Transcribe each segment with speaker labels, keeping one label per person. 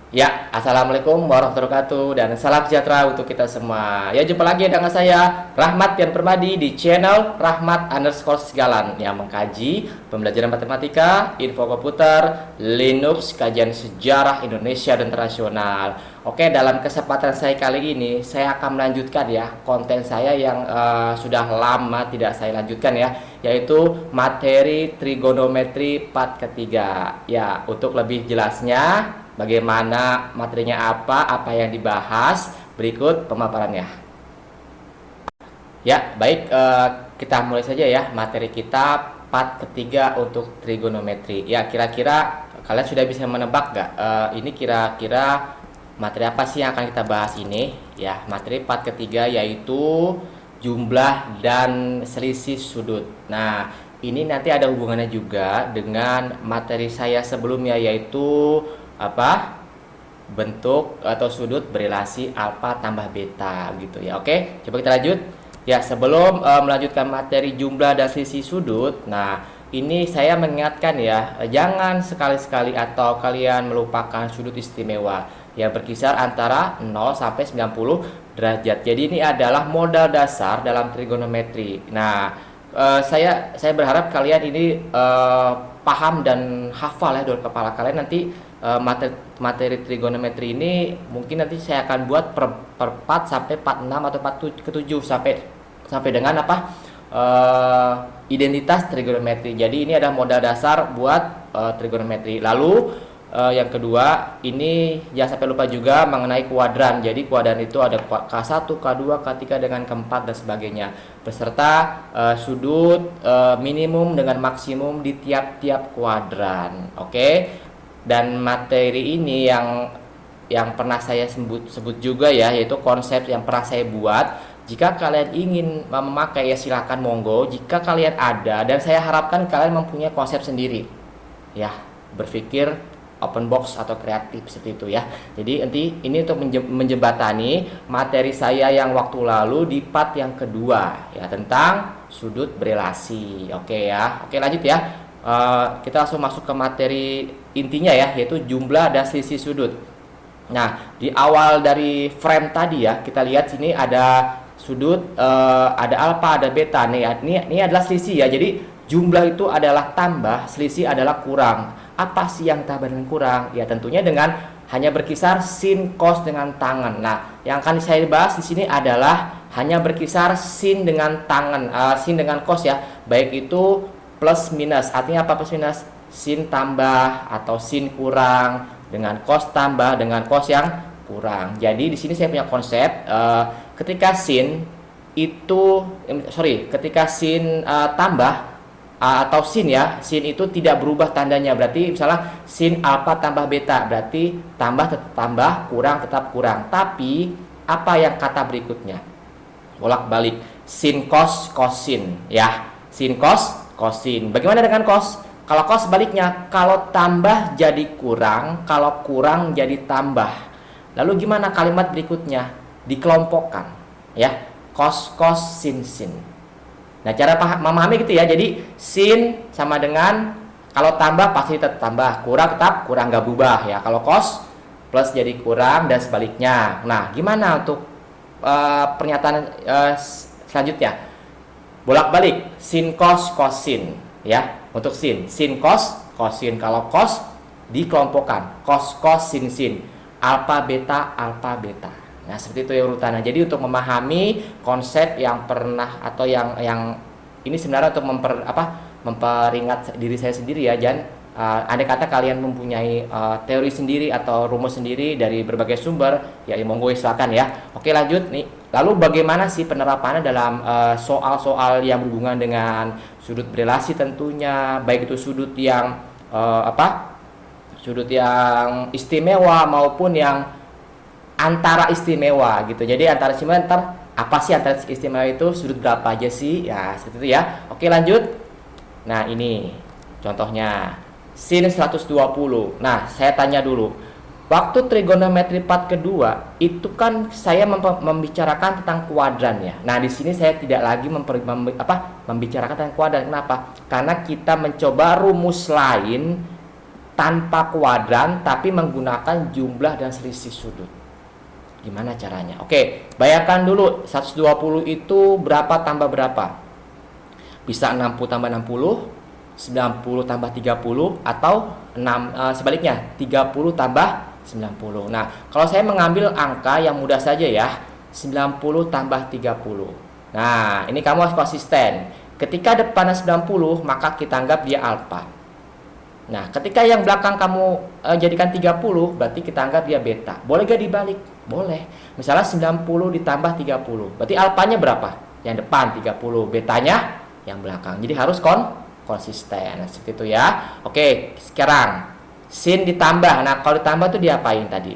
Speaker 1: Ya, assalamualaikum warahmatullahi wabarakatuh dan salam sejahtera untuk kita semua. Ya, jumpa lagi dengan saya Rahmat Tian Permadi di channel Rahmat underscore Segalan yang mengkaji pembelajaran matematika, info komputer, Linux, kajian sejarah Indonesia dan internasional. Oke, dalam kesempatan saya kali ini saya akan melanjutkan ya konten saya yang sudah lama tidak saya lanjutkan ya, yaitu materi trigonometri part ketiga. Ya, untuk lebih jelasnya bagaimana materinya apa yang dibahas, berikut pemaparannya. Ya, baik, kita mulai saja ya materi kita part ketiga untuk trigonometri. Ya, kira-kira kalian sudah bisa menebak nggak? Ini kira-kira materi apa sih yang akan kita bahas ini? Ya, materi part ketiga yaitu jumlah dan selisih sudut. Nah, ini nanti ada hubungannya juga dengan materi saya sebelumnya yaitu apa? Bentuk atau sudut berelasi alfa tambah beta gitu ya. Oke, coba kita lanjut. Ya, sebelum melanjutkan materi jumlah dan selisih sudut, nah ini saya mengingatkan ya, jangan sekali-sekali atau kalian melupakan sudut istimewa yang berkisar antara 0 sampai 90 derajat. Jadi ini adalah modal dasar dalam trigonometri. Nah, saya berharap kalian ini paham dan hafal ya dalam kepala kalian. Nanti materi trigonometri ini mungkin nanti saya akan buat per part sampai part 6 atau part ke 7 sampai dengan apa identitas trigonometri. Jadi ini ada modal dasar buat trigonometri. Lalu yang kedua, ini jangan sampai lupa juga mengenai kuadran. Jadi kuadran itu ada K1, K2, K3 dengan keempat dan sebagainya, beserta sudut minimum dengan maksimum di tiap-tiap kuadran. Oke. Dan materi ini yang pernah saya sebut juga ya, yaitu konsep yang pernah saya buat. Jika kalian ingin memakai ya silakan monggo. Jika kalian ada, dan saya harapkan kalian mempunyai konsep sendiri ya, berpikir open box atau kreatif seperti itu ya. Jadi nanti ini untuk menjembatani materi saya yang waktu lalu di part yang kedua ya, tentang sudut berelasi. Oke ya. Oke, lanjut ya. Kita langsung masuk ke materi intinya ya, yaitu jumlah dan selisih sudut. Nah, di awal dari frame tadi ya, kita lihat sini ada sudut, ada alfa, ada beta. Ini adalah selisih ya. Jadi jumlah itu adalah tambah, selisih adalah kurang. Apa sih yang tambah dengan kurang? Ya tentunya dengan hanya berkisar sin cos dengan tangan. Nah, yang akan saya bahas di sini adalah hanya berkisar sin dengan tangan, sin dengan cos ya. Baik itu plus minus. Artinya apa plus minus? Sin tambah atau sin kurang dengan cos tambah dengan cos yang kurang. Jadi di sini saya punya konsep ketika sin itu ketika sin tambah atau sin ya, sin itu tidak berubah tandanya. Berarti misalnya sin alfa tambah beta, berarti tambah tetap tambah, kurang tetap kurang. Tapi apa yang kata berikutnya? Bolak-balik sin cos cosin ya. Sin cos cosin. Bagaimana dengan cos? Kalau cos sebaliknya, kalau tambah jadi kurang, kalau kurang jadi tambah. Lalu gimana kalimat berikutnya? Dikelompokkan ya. Cos cos sin sin. Nah, cara memahami gitu ya. Jadi sin sama dengan kalau tambah pasti tetap tambah, kurang tetap kurang, nggak berubah ya. Kalau cos plus jadi kurang dan sebaliknya. Nah, gimana untuk pernyataan selanjutnya? Bolak-balik sin cos cosin ya. Untuk sin cos cosin. Kalau cos dikelompokkan, cos cos sin sin, alfa beta alfa beta. Nah, seperti itu ya urutannya. Jadi untuk memahami konsep yang pernah atau yang ini sebenarnya untuk memperingat diri saya sendiri ya. Jangan andai kata kalian mempunyai teori sendiri atau rumus sendiri dari berbagai sumber, ya monggo silakan ya. Oke, lanjut nih. Lalu bagaimana sih penerapannya dalam soal-soal yang berhubungan dengan sudut berelasi tentunya, baik itu sudut yang sudut yang istimewa maupun yang antara istimewa gitu. Jadi antara istimewa apa sih antara istimewa itu, sudut berapa aja sih? Ya, seperti itu ya. Oke, lanjut. Nah, ini contohnya sin 120. Nah, saya tanya dulu. Waktu trigonometri part kedua, itu kan saya membicarakan tentang kuadran ya. Nah, di sini saya tidak lagi membicarakan tentang kuadran. Kenapa? Karena kita mencoba rumus lain tanpa kuadran tapi menggunakan jumlah dan selisih sudut. Gimana caranya? Oke, bayangkan dulu 120 itu berapa tambah berapa? Bisa 60 tambah 60, 90 tambah 30, atau sebaliknya 30 tambah 90. Nah, kalau saya mengambil angka yang mudah saja ya, 90 tambah 30. Nah, ini kamu harus konsisten. Ketika depannya 90, maka kita anggap dia alfa. Nah, ketika yang belakang kamu jadikan 30, berarti kita anggap dia beta. Boleh gak dibalik? Boleh. Misalnya 90 ditambah 30. Berarti alfanya berapa? Yang depan 30, betanya yang belakang. Jadi harus konsisten. Nah, seperti itu ya. Oke, sekarang sin ditambah. Nah, kalau ditambah tuh diapain tadi?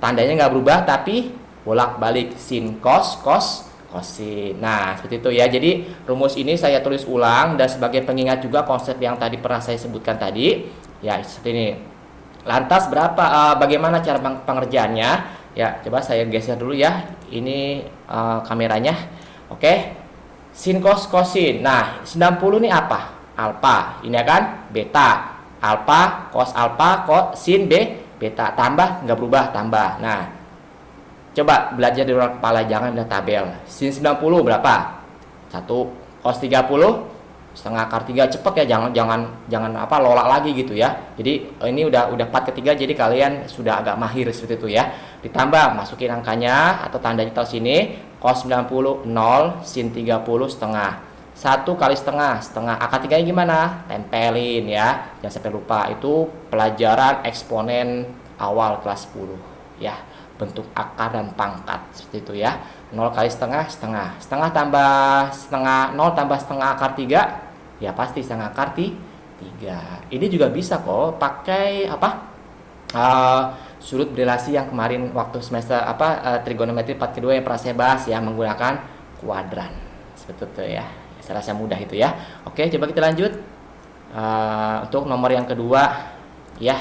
Speaker 1: Tandanya nggak berubah tapi bolak-balik sin cos kosin. Nah, seperti itu ya. Jadi rumus ini saya tulis ulang dan sebagai pengingat juga konsep yang tadi pernah saya sebutkan tadi. Ya, seperti ini. Lantas bagaimana cara pengerjaannya? Ya, coba saya geser dulu ya. Ini kameranya. Oke. Sin cos kosin. Nah, 90 ini apa? Alfa. Ini kan beta. Alfa cos alfa sin beta. Tambah nggak berubah, tambah. Nah, coba belajar di luar kepala, jangan lihat tabel. Sin 90 berapa? 1. Cos 30 setengah akar 3. Cepet ya, jangan lola lagi gitu ya. Jadi ini udah part ketiga, jadi kalian sudah agak mahir seperti itu ya. Ditambah, masukin angkanya atau tandanya taruh sini. Cos 90 0, sin 30 setengah. 1 kali setengah akar 3 nya gimana? Tempelin ya. Jangan sampai lupa, itu pelajaran eksponen awal kelas 10 ya. Bentuk akar dan pangkat seperti itu ya. 0 kali setengah tambah setengah, 0 tambah setengah akar 3 ya pasti setengah akar 3. Ini juga bisa kok pakai sudut berelasi yang kemarin waktu semester trigonometri part kedua yang pernah saya bahas ya, menggunakan kuadran seperti itu ya. Saya rasa mudah itu ya. Oke, coba kita lanjut untuk nomor yang kedua ya.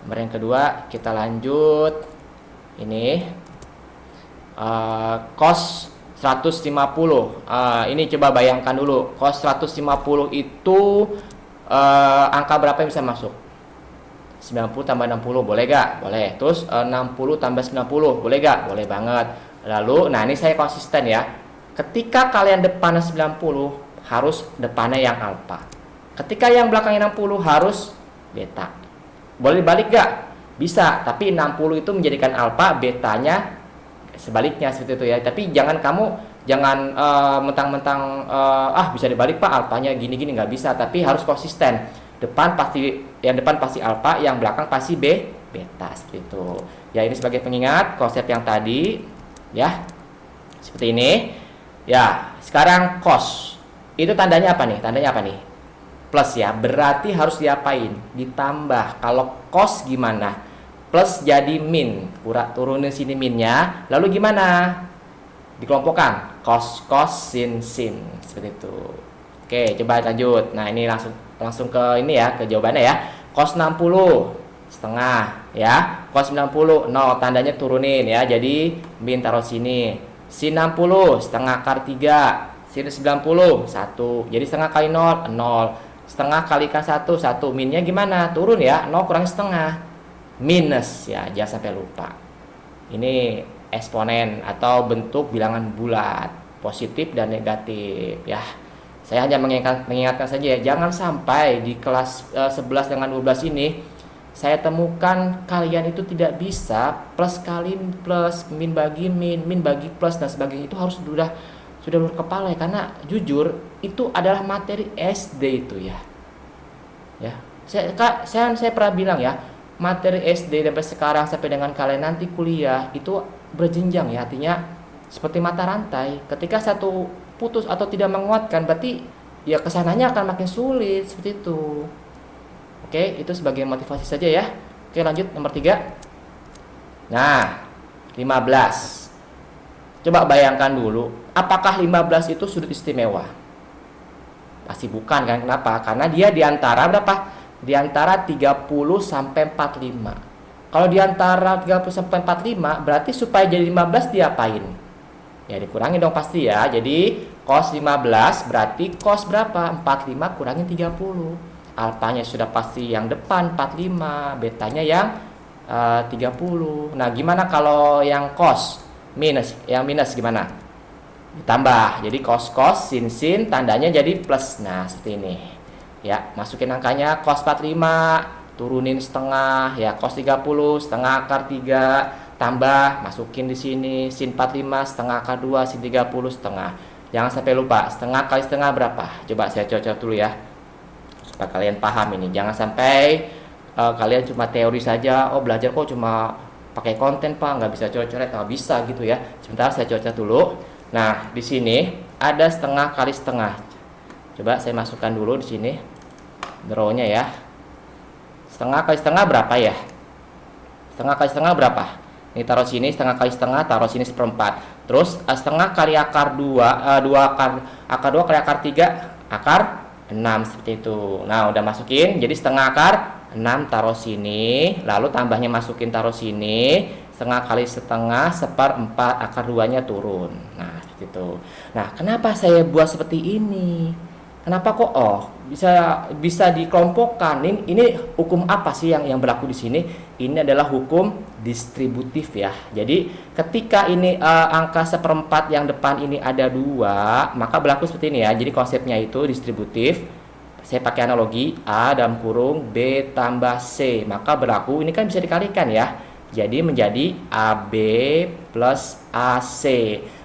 Speaker 1: Nomor yang kedua kita lanjut. Ini cos 150. Ini coba bayangkan dulu, cos 150 itu angka berapa yang bisa masuk? 90 tambah 60 boleh gak? Boleh. Terus 60 tambah 90 boleh gak? Boleh banget. Lalu, nah ini saya konsisten ya. Ketika kalian depannya 90, harus depannya yang alfa. Ketika yang belakangnya 60, harus beta. Boleh balik gak? Bisa, tapi 60 itu menjadikan alfa, betanya sebaliknya seperti itu ya. Tapi jangan mentang-mentang bisa dibalik Pak, alfanya gini-gini, nggak bisa. Tapi harus konsisten. Yang depan pasti alfa, yang belakang pasti beta seperti itu. Ya, ini sebagai pengingat konsep yang tadi ya. Seperti ini. Ya, sekarang cos. Itu tandanya apa nih? Tandanya apa nih? Plus ya. Berarti harus diapain? Ditambah. Kalau cos gimana? Plus jadi min. Turunin sini minnya. Lalu gimana? Dikelompokkan. Cos, sin. Seperti itu. Oke, coba lanjut. Nah, ini langsung ke ini ya, ke jawabannya ya. Cos 60 setengah ya. Cos 90 0, tandanya turunin ya. Jadi min taruh sini. Sin 60 setengah akar 3. Sin 90 1. Jadi setengah kali 0 0. Setengah kalikan 1 1. Minnya gimana? Turun ya. 0 kurang setengah. Minus ya, jangan sampai lupa. Ini eksponen atau bentuk bilangan bulat, positif dan negatif ya. Saya hanya mengingatkan saja ya, jangan sampai di kelas 11 dengan 12 ini saya temukan kalian itu tidak bisa plus kali plus, min bagi min bagi plus dan sebagainya. Itu harus sudah luar kepala ya, karena jujur itu adalah materi SD itu ya. Ya. Saya pernah bilang ya, materi SD sampai sekarang sampai dengan kalian nanti kuliah itu berjenjang ya, artinya seperti mata rantai. Ketika satu putus atau tidak menguatkan, berarti ya kesananya akan makin sulit seperti itu. Oke, itu sebagai motivasi saja ya. Oke, lanjut nomor 3. Nah, 15. Coba bayangkan dulu, apakah 15 itu sudut istimewa? Pasti bukan kan? Kenapa? Karena dia di antara berapa? Di antara 30 sampai 45. Kalau di antara 30 sampai 45, berarti supaya jadi 15 diapain? Ya dikurangi dong pasti ya. Jadi cos 15 berarti cos berapa? 45 kurangin 30. alfanya sudah pasti yang depan 45, betanya yang 30. Nah, gimana kalau yang cos minus? Yang minus gimana? Ditambah. Jadi cos sin tandanya jadi plus. Nah, seperti ini. Ya, masukin angkanya cos 45, turunin setengah ya, cos 30 setengah akar 3, tambah masukin di sini sin 45 setengah akar 2, sin 30 setengah. Jangan sampai lupa, setengah kali setengah berapa? Coba saya cocok dulu ya, supaya kalian paham ini. Jangan sampai kalian cuma teori saja, oh belajar kok cuma pakai konten Pak, nggak bisa coret-coret. Nggak bisa gitu ya. Sebentar saya cocok dulu. Nah, di sini ada setengah kali setengah. Coba saya masukkan dulu di sini draw-nya ya. Setengah kali setengah berapa ya? Setengah kali setengah berapa? Ini taruh sini, setengah kali setengah, taruh sini seperempat. Terus setengah kali akar 2, 2 akar 2 kali akar 3, akar 6 seperti itu. Nah, udah masukin, jadi setengah akar 6 taruh sini, lalu tambahnya masukin taruh sini, setengah kali setengah seperempat, akar 2-nya turun. Nah, seperti itu. Nah, kenapa saya buat seperti ini? Kenapa kok bisa dikelompokkan? Ini hukum apa sih yang berlaku di sini? Ini adalah hukum distributif ya. Jadi ketika ini angka seperempat yang depan ini ada 2, maka berlaku seperti ini ya. Jadi konsepnya itu distributif. Saya pakai analogi A dalam kurung B tambah C, maka berlaku ini kan bisa dikalikan ya. Jadi menjadi AB plus AC.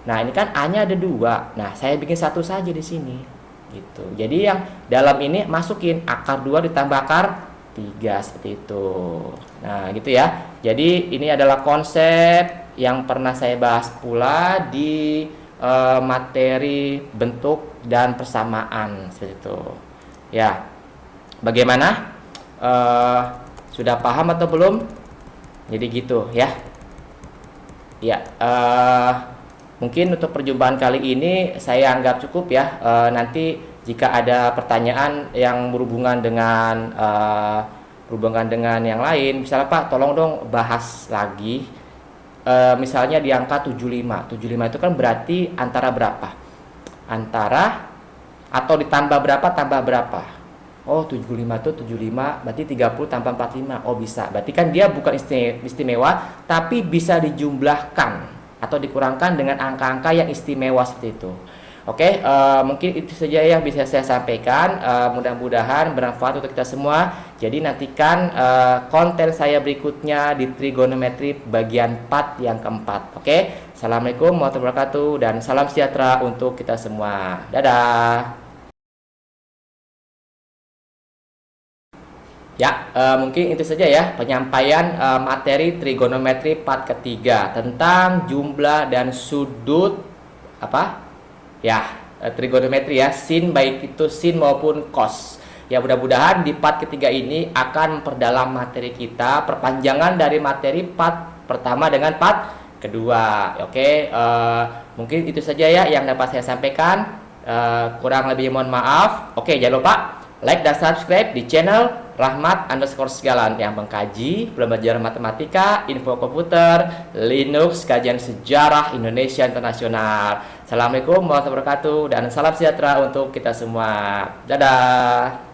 Speaker 1: Nah, ini kan A-nya ada 2. Nah, saya bikin satu saja di sini. Gitu. Jadi yang dalam ini masukin akar 2 ditambah akar 3 seperti itu. Nah, gitu ya. Jadi ini adalah konsep yang pernah saya bahas pula di materi bentuk dan persamaan seperti itu. Ya. Bagaimana? Sudah paham atau belum? Jadi gitu ya. Ya, mungkin untuk perjumpaan kali ini saya anggap cukup ya. Nanti jika ada pertanyaan yang berhubungan dengan yang lain, misalnya Pak, tolong dong bahas lagi. Misalnya di angka 75. 75 itu kan berarti antara berapa? Antara atau ditambah berapa tambah berapa? Oh, 75 itu 75 berarti 30 tambah 45. Oh, bisa. Berarti kan dia bukan istimewa, tapi bisa dijumlahkan atau dikurangkan dengan angka-angka yang istimewa seperti itu. Oke, mungkin itu saja yang bisa saya sampaikan. Mudah-mudahan bermanfaat untuk kita semua. Jadi nantikan konten saya berikutnya di trigonometri bagian part yang keempat. Oke, Assalamualaikum warahmatullahi wabarakatuh dan salam sejahtera untuk kita semua. Dadah. Ya, mungkin itu saja ya penyampaian materi trigonometri part ketiga tentang jumlah dan sudut apa? Ya, trigonometri ya, sin baik itu sin maupun cos. Ya, mudah-mudahan di part ketiga ini akan memperdalam materi kita, perpanjangan dari materi part pertama dengan part kedua. Oke, mungkin itu saja ya yang dapat saya sampaikan. Kurang lebih mohon maaf. Oke, jangan lupa like dan subscribe di channel Rahmat_Segalan yang mengkaji, belajar matematika, info komputer, Linux, kajian sejarah Indonesia internasional. Assalamualaikum warahmatullahi wabarakatuh dan salam sejahtera untuk kita semua. Dadah.